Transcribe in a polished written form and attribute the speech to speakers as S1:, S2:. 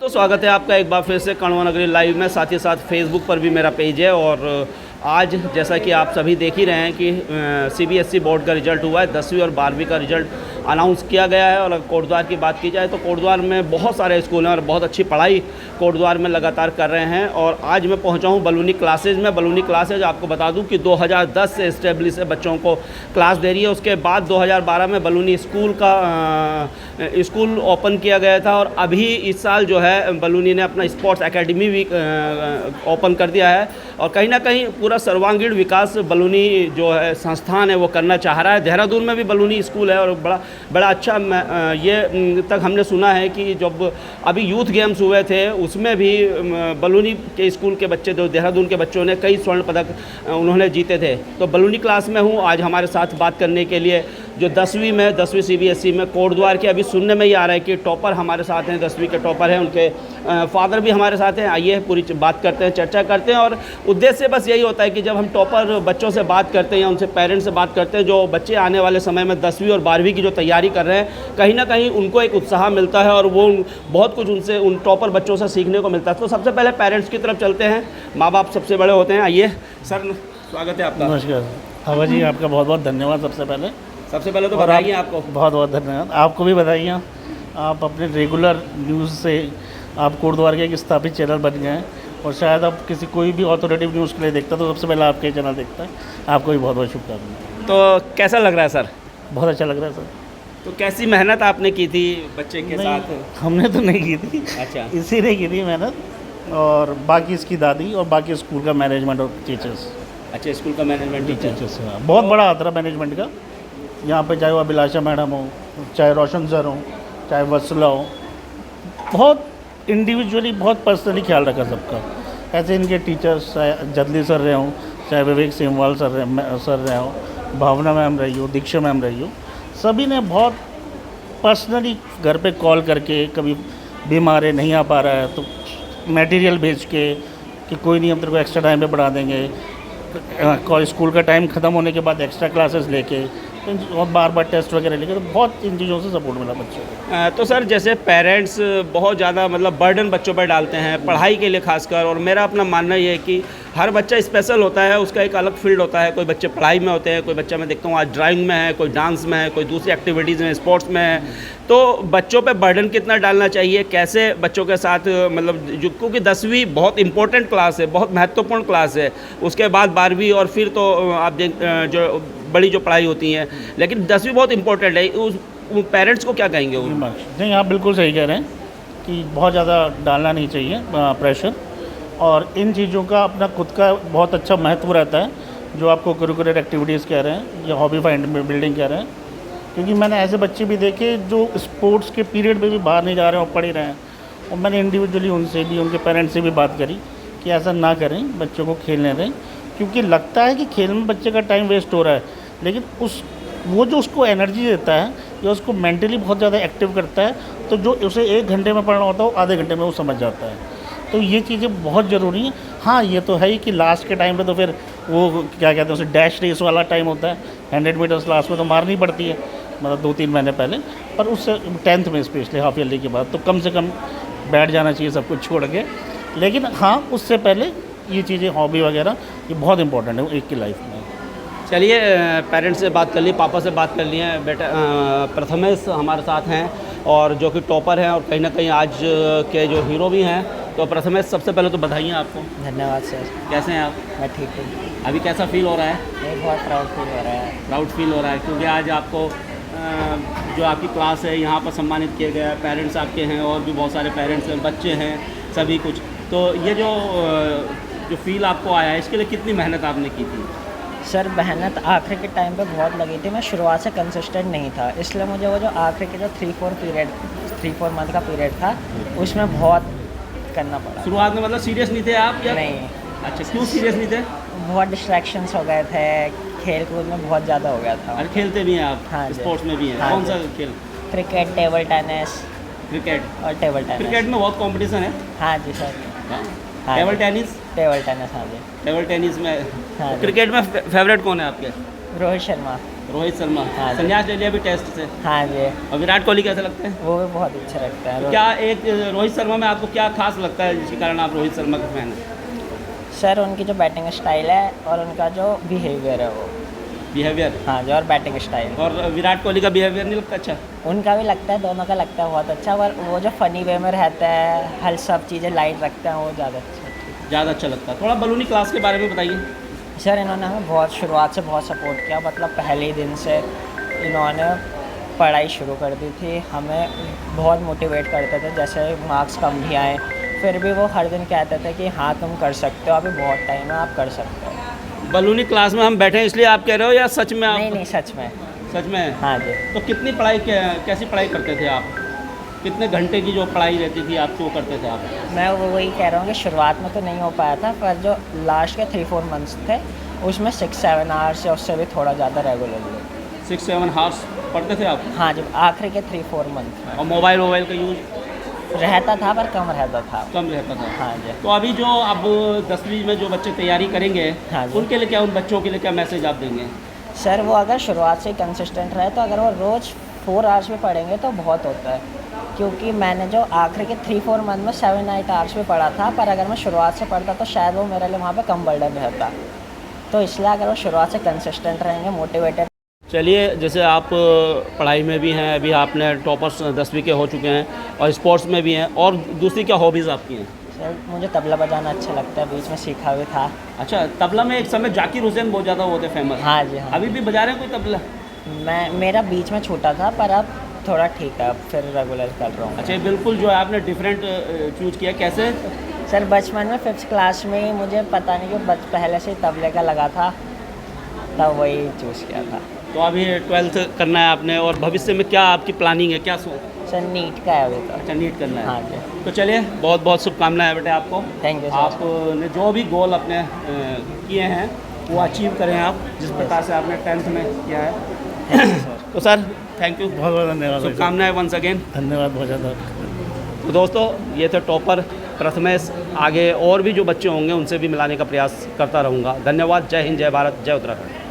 S1: तो स्वागत है आपका एक बार फिर से कण्वा नगरी लाइव में। साथ ही साथ फेसबुक पर भी मेरा पेज है। और आज जैसा कि आप सभी देख ही रहे हैं कि सीबीएसई बोर्ड का रिज़ल्ट हुआ है। 10वीं और 12वीं का रिज़ल्ट अनाउंस किया गया है। और अगर कोटद्वार की बात की जाए तो कोटद्वार में बहुत सारे स्कूल हैं और बहुत अच्छी पढ़ाई कोटद्वार में लगातार कर रहे हैं। और आज मैं पहुंचा हूं बलूनी क्लासेज में। बलूनी क्लासेज आपको बता दूं कि 2010 से इस्टेब्लिश है, बच्चों को क्लास दे रही है। उसके बाद 2012 में बलूनी स्कूल ओपन किया गया था। और अभी इस साल जो है बलूनी ने अपना स्पोर्ट्स एकेडमी भी ओपन कर दिया है। और कहीं ना कहीं पूरा सर्वांगीण विकास बलूनी जो है संस्थान है वो करना चाह रहा है। देहरादून में भी बलूनी स्कूल है और बड़ा अच्छा ये तक हमने सुना है कि जब अभी यूथ गेम्स हुए थे उसमें भी बलूनी के स्कूल के बच्चे, जो देहरादून के बच्चों ने कई स्वर्ण पदक उन्होंने जीते थे। तो बलूनी क्लास में हूँ आज हमारे साथ बात करने के लिए जो 10वीं सीबीएसई में कोटद्वार के, अभी सुनने में ही आ रहा है कि टॉपर हमारे साथ हैं, 10वीं के टॉपर हैं, उनके फादर भी हमारे साथ हैं। आइए पूरी बात करते हैं, चर्चा करते हैं। और उद्देश्य बस यही होता है कि जब हम टॉपर बच्चों से बात करते हैं या उनसे पेरेंट्स से बात करते हैं, जो बच्चे आने वाले समय में 10वीं और 12वीं की जो तैयारी कर रहे हैं, कहीं ना कहीं उनको एक उत्साह मिलता है और वो बहुत कुछ उनसे, उन टॉपर बच्चों से सीखने को मिलता है। तो सबसे पहले पेरेंट्स की तरफ चलते हैं। माँ बाप सबसे बड़े होते हैं। आइए सर, स्वागत है आपका।
S2: नमस्कार हवा जी, आपका बहुत बहुत धन्यवाद। सबसे पहले
S1: तो बधाई आपको।
S2: बहुत बहुत धन्यवाद। आपको भी बधाइयाँ। आप अपने रेगुलर न्यूज़ से आप कोटद्वार के एक स्थापित चैनल बन गए हैं। और शायद आप किसी कोई भी ऑथोरेटिव न्यूज़ के लिए देखता तो सबसे पहले आपके चैनल देखता है। आपको भी बहुत बहुत शुभकामनाएं।
S1: तो कैसा लग रहा है सर?
S2: बहुत अच्छा लग रहा है सर।
S1: तो कैसी मेहनत आपने की थी बच्चे के साथ?
S2: हमने तो नहीं की थी।
S1: अच्छा।
S2: इसी ने की थी मेहनत, और बाकी इसकी दादी और बाकी स्कूल का मैनेजमेंट और टीचर्स।
S1: अच्छा, स्कूल का मैनेजमेंट टीचर्स।
S2: बहुत बड़ा हाथ रहा मैनेजमेंट का यहाँ पे, चाहे वो अभिलाषा मैडम हो, चाहे रोशन सर हो, चाहे वत्सला हो। बहुत इंडिविजुअली, बहुत पर्सनली ख्याल रखा सबका। ऐसे इनके टीचर्स, चाहे जदली सर रहे हों, चाहे विवेक सेमवाल सर रहे हों, भावना मैम रही हो, दीक्षा मैम रही हो, सभी ने बहुत पर्सनली घर पे कॉल करके, कभी बीमार है नहीं आ पा रहा है तो मटेरियल भेज के कि कोई नहीं, हम तेरे को एक्स्ट्रा टाइम पे पढ़ा देंगे। स्कूल का टाइम ख़त्म होने के बाद एक्स्ट्रा क्लासेस लेके और बार टेस्ट वगैरह लेके, तो बहुत इन चीज़ों से सपोर्ट मिला बच्चों को।
S1: तो सर जैसे पेरेंट्स बहुत ज़्यादा मतलब बर्डन बच्चों पर डालते हैं पढ़ाई के लिए खासकर, और मेरा अपना मानना ये है कि हर बच्चा स्पेशल होता है, उसका एक अलग फील्ड होता है। कोई बच्चे पढ़ाई में होते हैं, कोई बच्चा मैं देखता हूँ आज ड्राइंग में है, कोई डांस में है, कोई दूसरी एक्टिविटीज़ में, स्पोर्ट्स में है। तो बच्चों पे बर्डन कितना डालना चाहिए, कैसे बच्चों के साथ मतलब जो, क्योंकि 10वीं बहुत इंपॉर्टेंट क्लास है, बहुत महत्वपूर्ण क्लास है। उसके बाद 12वीं और फिर तो आप जो बड़ी जो पढ़ाई होती है, लेकिन 10वीं बहुत इंपॉर्टेंट है। उस पेरेंट्स को क्या कहेंगे?
S2: नहीं, आप बिल्कुल सही कह रहे हैं कि बहुत ज़्यादा डालना नहीं चाहिए प्रेशर। और इन चीज़ों का अपना खुद का बहुत अच्छा महत्व रहता है, जो आपको करिकुलर एक्टिविटीज़ कह रहे हैं या हॉबी बिल्डिंग कह रहे हैं। क्योंकि मैंने ऐसे बच्चे भी देखे जो स्पोर्ट्स के पीरियड में भी बाहर नहीं जा रहे हैं और पढ़ ही रहे हैं। और मैंने इंडिविजुअली उनसे भी, उनके पेरेंट्स से भी बात करी कि ऐसा ना करें, बच्चों को खेलने दें। क्योंकि लगता है कि खेल में बच्चे का टाइम वेस्ट हो रहा है, लेकिन वो जो उसको एनर्जी देता है या उसको मेंटली बहुत ज़्यादा एक्टिव करता है, तो जो उसे 1 घंटे में पढ़ना होता है वो आधे घंटे में वो समझ जाता है। तो ये चीज़ें बहुत ज़रूरी हैं। हाँ, ये तो है ही कि लास्ट के टाइम पे तो फिर वो क्या कहते हैं उसे, डैश रेस वाला टाइम होता है। 100 मीटर्स लास्ट में तो मारनी पड़ती है, मतलब 2-3 महीने पहले। पर उससे 10th में स्पेशली हाफ ईयरली के बाद तो कम से कम बैठ जाना चाहिए सब कुछ छोड़ के। लेकिन हाँ, उससे पहले ये चीज़ें हॉबी वगैरह ये बहुत इंपॉर्टेंट है एक की लाइफ में।
S1: चलिए, पेरेंट्स से बात कर ली, पापा से बात कर लिए। बेटा प्रथमेश हमारे साथ हैं और जो कि टॉपर हैं और कहीं ना कहीं आज के जो हीरो भी हैं। तो प्रथमेश, सबसे पहले तो बधाइयाँ आपको।
S3: धन्यवाद सर।
S1: कैसे हैं आप?
S3: मैं ठीक हूँ।
S1: अभी कैसा फील हो रहा है?
S3: मुझे बहुत प्राउड फील हो रहा है।
S1: प्राउड फील हो रहा है क्योंकि आज आपको जो आपकी क्लास है यहाँ पर सम्मानित किया गया है। पेरेंट्स आपके हैं और भी बहुत सारे पेरेंट्स हैं, बच्चे हैं, सभी कुछ। तो ये जो फील आपको आया है, इसके लिए कितनी मेहनत आपने की थी?
S3: सर मेहनत आखिर के टाइम पे बहुत लगी थी। मैं शुरुआत से कंसिस्टेंट नहीं था, इसलिए मुझे वो जो आखिर के जो 3-4 मंथ का पीरियड था उसमें बहुत करना पड़ा।
S1: शुरुआत में मतलब सीरियस नहीं थे आप या?
S3: नहीं।
S1: अच्छा, क्यों सीरियस नहीं थे?
S3: बहुत डिस्ट्रैक्शंस हो गए थे, खेल कूद में बहुत ज़्यादा हो गया था।
S1: अरे खेलते भी हैं आप?
S3: हाँ,
S1: स्पोर्ट्स में भी हैं?
S3: हाँ,
S1: कौन सा खेल?
S3: Cricket, table tennis.
S1: क्रिकेट
S3: और टेबल टेनिस।
S1: क्रिकेट में बहुत कंपटीशन है।
S3: हाँ जी सर। हाँ,
S1: टेबल टेनिस?
S3: टेबल टेनिस, हाँ जी।
S1: टेबल टेनिस में
S3: हाँ,
S1: क्रिकेट में फेवरेट कौन है आपके?
S3: रोहित शर्मा।
S1: रोहित शर्मा
S3: हाँ जी।
S1: संन्यास ले लिया अभी टेस्ट से।
S3: हाँ जी,
S1: और विराट कोहली कैसे लगते हैं?
S3: वो भी बहुत अच्छा लगता है।
S1: क्या एक रोहित शर्मा में आपको क्या खास लगता है जिसके कारण आप रोहित शर्मा के फैन हैं?
S3: सर उनकी जो बैटिंग स्टाइल है और उनका जो बिहेवियर है वो,
S1: बिहेवियर।
S3: हाँ जी, और बैटिंग स्टाइल।
S1: और विराट कोहली का बिहेवियर नहीं लगता अच्छा?
S3: उनका भी लगता है, दोनों का लगता है बहुत अच्छा, पर वो जो फ़नी वे में रहता है, हर सब चीज़ें लाइट रखते हैं, वो ज़्यादा अच्छा है।
S1: ज़्यादा अच्छा लगता है। थोड़ा बलूनी क्लास के बारे में बताइए।
S3: सर इन्होंने हमें बहुत शुरुआत से बहुत सपोर्ट किया, मतलब पहले ही दिन से इन्होंने पढ़ाई शुरू कर दी थी, हमें बहुत मोटिवेट करते थे, जैसे मार्क्स कम भी आए फिर भी वो हर दिन कहते थे कि हाँ तुम कर सकते हो, अभी बहुत टाइम है, आप कर सकते हो।
S1: बलूनी क्लास में हम बैठे हैं इसलिए आप कह रहे हो या सच में आप?
S3: नहीं नहीं, सच में।
S1: सच में?
S3: हाँ जी।
S1: तो कितनी पढ़ाई कैसी पढ़ाई करते थे आप? कितने घंटे की जो पढ़ाई रहती थी आप जो करते थे आप?
S3: मैं वही कह रहा हूँ कि शुरुआत में तो नहीं हो पाया था, पर जो लास्ट के 3-4 मंथ्स थे उसमें 6-7 आवर्स या उससे भी थोड़ा ज़्यादा रेगुलरली।
S1: 6-7 हावर्स पढ़ते थे आप?
S3: हाँ, जब आखिरी के 3-4 मंथ में
S1: और मोबाइल का यूज़
S3: रहता था, पर कम रहता था।
S1: कम रहता था?
S3: हाँ जी।
S1: तो अभी जो अब 10वीं में जो बच्चे तैयारी करेंगे,
S3: हाँ जी।
S1: उनके लिए क्या, उन बच्चों के लिए क्या मैसेज आप देंगे?
S3: सर वो अगर शुरुआत से कंसिस्टेंट रहे तो अगर वो रोज़ 4 आवर्स भी पढ़ेंगे तो बहुत होता है, क्योंकि मैंने जो आखिरी के 3-4 मंथ में 7-8 आवर्स भी पढ़ा था, पर अगर मैं शुरुआत से पढ़ता तो शायद वो मेरे लिए वहाँ पे कम बर्डन रहता। तो इसलिए अगर वो शुरुआत से कंसिस्टेंट रहेंगे, मोटिवेटेड।
S1: चलिए, जैसे आप पढ़ाई में भी हैं, अभी आपने टॉपर्स 10वीं के हो चुके हैं और स्पोर्ट्स में भी हैं, और दूसरी क्या हॉबीज़ आपकी हैं?
S3: सर मुझे तबला बजाना अच्छा लगता है, बीच में सीखा भी था।
S1: अच्छा, तबला में एक समय जाकिर हुसैन बहुत ज़्यादा होते फेमस।
S3: हाँ जी, हाँ।
S1: अभी भी बजा रहे हैं कोई तबला?
S3: मेरा बीच में छूटा था, पर अब थोड़ा ठीक है, अब फिर रेगुलर कर रहा हूँ।
S1: अच्छा, बिल्कुल जो है आपने डिफरेंट चूज़ किया, कैसे?
S3: सर बचपन में 5th क्लास में ही मुझे पता नहीं क्यों पहले से ही तबले का लगा था, तब वही चूज़ किया था।
S1: तो अभी 12th करना है आपने, और भविष्य में क्या आपकी प्लानिंग है, क्या
S3: सर नीट का है अभी तो।
S1: अच्छा, नीट करना है?
S3: हाँ जी।
S1: तो चलिए, बहुत बहुत शुभकामनाएं बेटे आपको।
S3: Thank you sir.
S1: आपने जो भी गोल अपने किए हैं वो अचीव करें आप, जिस प्रकार से आपने 10th में किया है।
S3: Thank you sir.
S1: तो सर थैंक यू,
S2: बहुत बहुत धन्यवाद भाई साहब।
S1: शुभकामनाएं वंस अगेन।
S2: धन्यवाद बहुत ज़्यादा।
S1: तो दोस्तों, ये थे टॉपर प्रथमेश। आगे और भी जो बच्चे होंगे उनसे भी मिलाने का प्रयास करता रहूँगा। धन्यवाद। जय हिंद, जय भारत, जय उत्तराखंड।